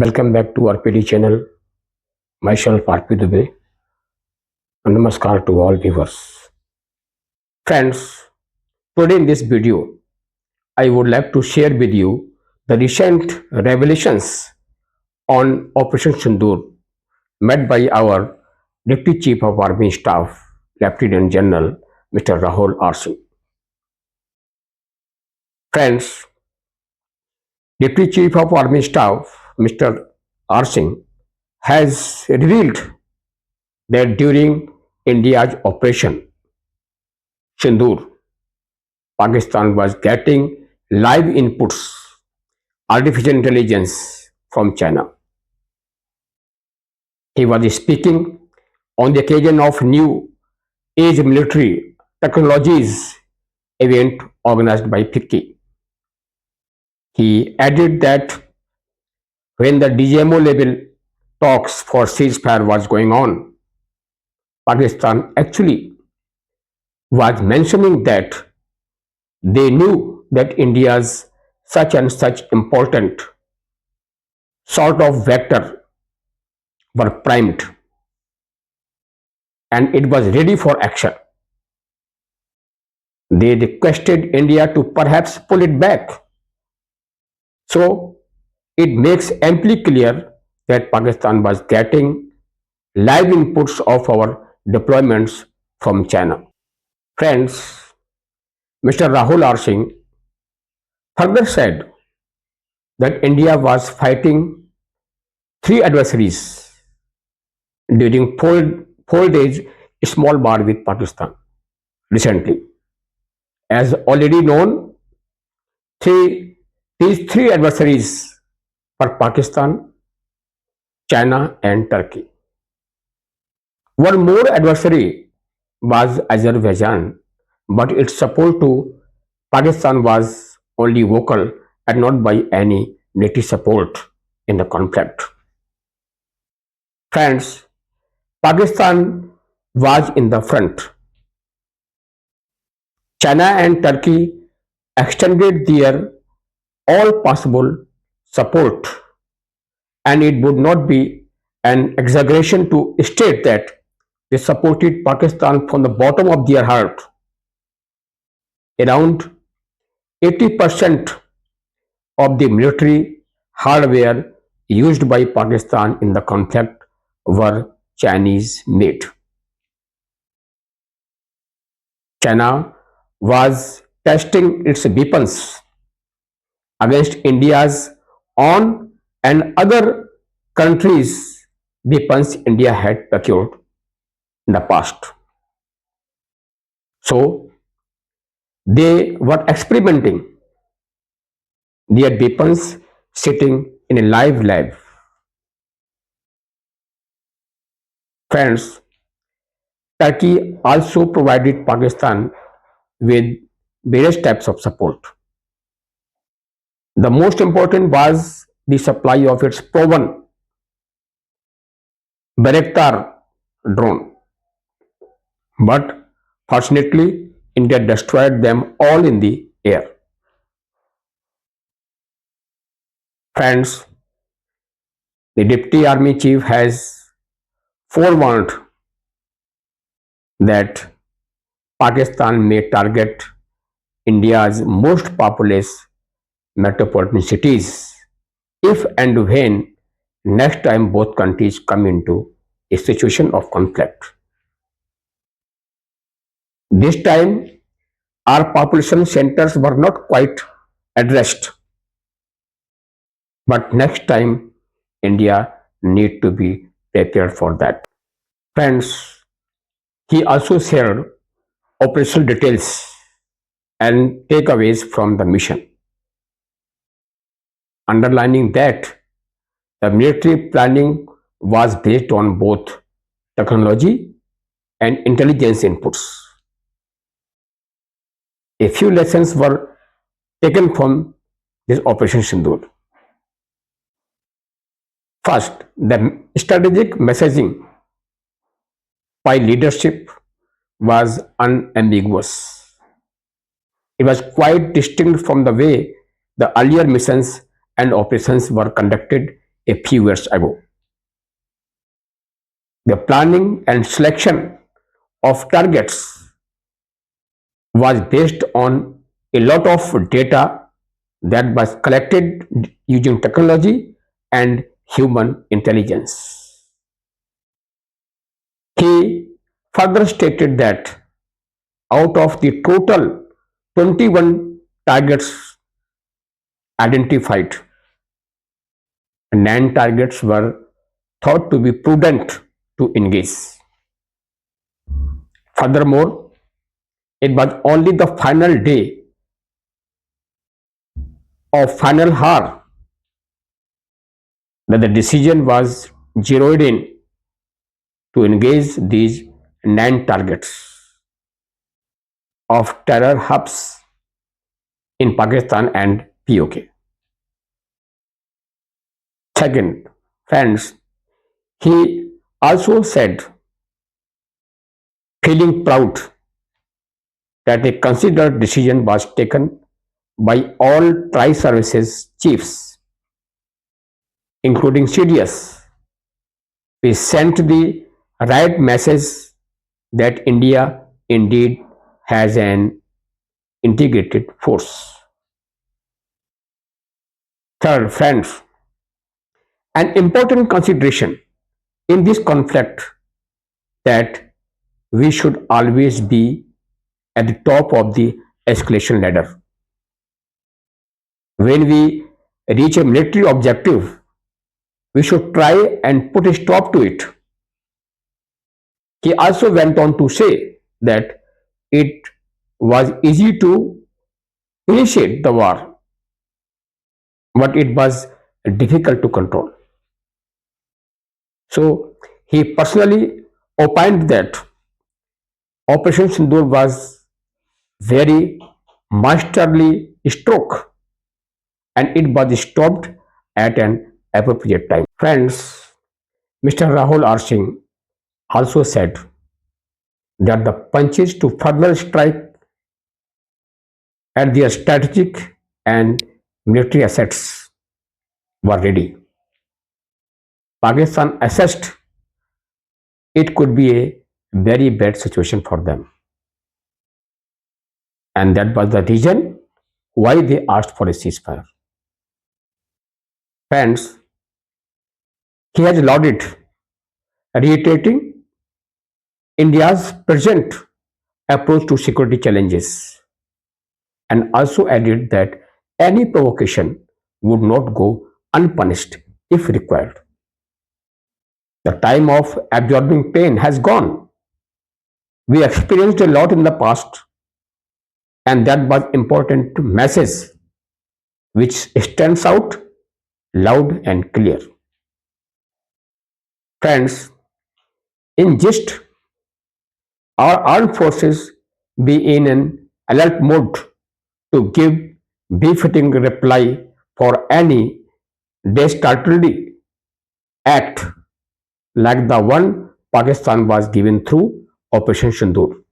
Welcome back to our PD channel. Myself RP Dubey. And namaskar to all viewers. Friends, today in this video, I would like to share with you the recent revelations on Operation Sindoor made by our Deputy Chief of Army Staff, Lieutenant General Mr. Rahul Arsen. Friends, Deputy Chief of Army Staff Mr. Arsen has revealed that during India's Operation Sindoor, Pakistan was getting live inputs, artificial intelligence from China. He was speaking on the occasion of New Age Military Technologies event organized by FICCI. He added that when the DGMO level talks for ceasefire was going on, Pakistan actually was mentioning that they knew that India's such and such important sort of vector were primed and it was ready for action. They requested India to perhaps pull it back. So it makes amply clear that Pakistan was getting live inputs of our deployments from China. Friends, Mr. Rahul Arsen further said that India was fighting three adversaries during four days small war with Pakistan recently. As already known, these three adversaries were Pakistan, China and Turkey. One more adversary was Azerbaijan, but its support to Pakistan was only vocal and not by any native support in the conflict. Friends, Pakistan was in the front. China and Turkey extended their all possible support, and it would not be an exaggeration to state that they supported Pakistan from the bottom of their heart. Around 80% of the military hardware used by Pakistan in the conflict were Chinese made. China was testing its weapons against India's own and other countries' weapons India had procured in the past. So they were experimenting their weapons sitting in a live lab. Friends, Turkey also provided Pakistan with various types of support. The most important was the supply of its proven Bayraktar drone. But fortunately, India destroyed them all in the air. Friends, the Deputy Army Chief has forewarned that Pakistan may target India's most populous metropolitan cities if and when next time both countries come into a situation of conflict. This time, our population centers were not quite addressed, but next time, India need to be prepared for that. Friends, he also shared operational details and takeaways from the mission, underlining that the military planning was based on both technology and intelligence inputs. A few lessons were taken from this Operation Sindoor. First, the strategic messaging by leadership was unambiguous. It was quite distinct from the way the earlier missions and operations were conducted a few years ago. The planning and selection of targets was based on a lot of data that was collected using technology and human intelligence. He further stated that out of the total 21 targets identified, 9 targets were thought to be prudent to engage. Furthermore, it was only the final day of final hour that the decision was zeroed in to engage these 9 targets of terror hubs in Pakistan and POK. Second, friends, he also said, feeling proud that a considered decision was taken by all tri-services chiefs, including CDS. We sent the right message that India indeed has an integrated force. Third, friends, an important consideration in this conflict that we should always be at the top of the escalation ladder. When we reach a military objective, we should try and put a stop to it. He also went on to say that it was easy to initiate the war, but it was difficult to control. So he personally opined that Operation Sindoor was very masterly stroke and it was stopped at an appropriate time. Friends, Mr. Rahul Arsen also said that the punches to further strike at their strategic and military assets were ready. Pakistan assessed it could be a very bad situation for them. And that was the reason why they asked for a ceasefire. Friends, he has lauded, reiterating India's present approach to security challenges and also added that any provocation would not go unpunished if required. The time of absorbing pain has gone. We experienced a lot in the past, and that was important message which stands out loud and clear. Friends, in gist, our armed forces be in an alert mode to give befitting reply for any dastardly act like the one Pakistan was given through Operation Sindoor.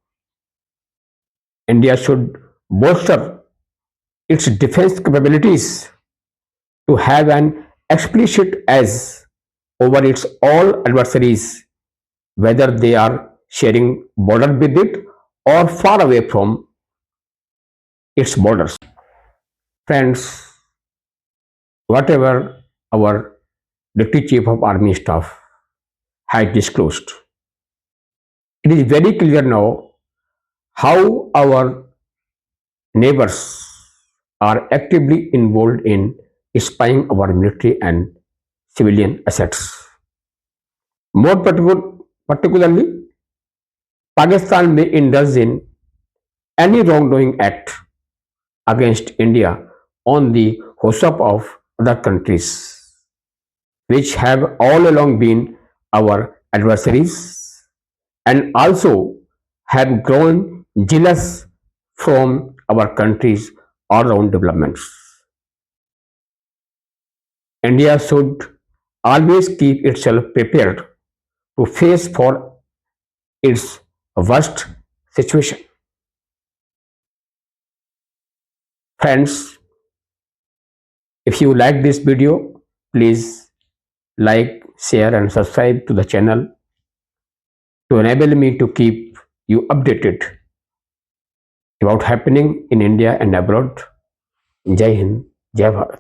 India should bolster its defense capabilities to have an explicit edge over its all adversaries, whether they are sharing border with it or far away from its borders. Friends, whatever our Deputy Chief of Army Staff has disclosed, it is very clear now how our neighbors are actively involved in spying our military and civilian assets. More particularly, Pakistan may indulge in any wrongdoing act against India on the hookup of other countries, which have all along been our adversaries and also have grown jealous from our country's all-round developments. India should always keep itself prepared to face for its worst situation. Friends, if you like this video, please like, share, and subscribe to the channel to enable me to keep you updated about happening in India and abroad. Jai Hind, Jai Bharat.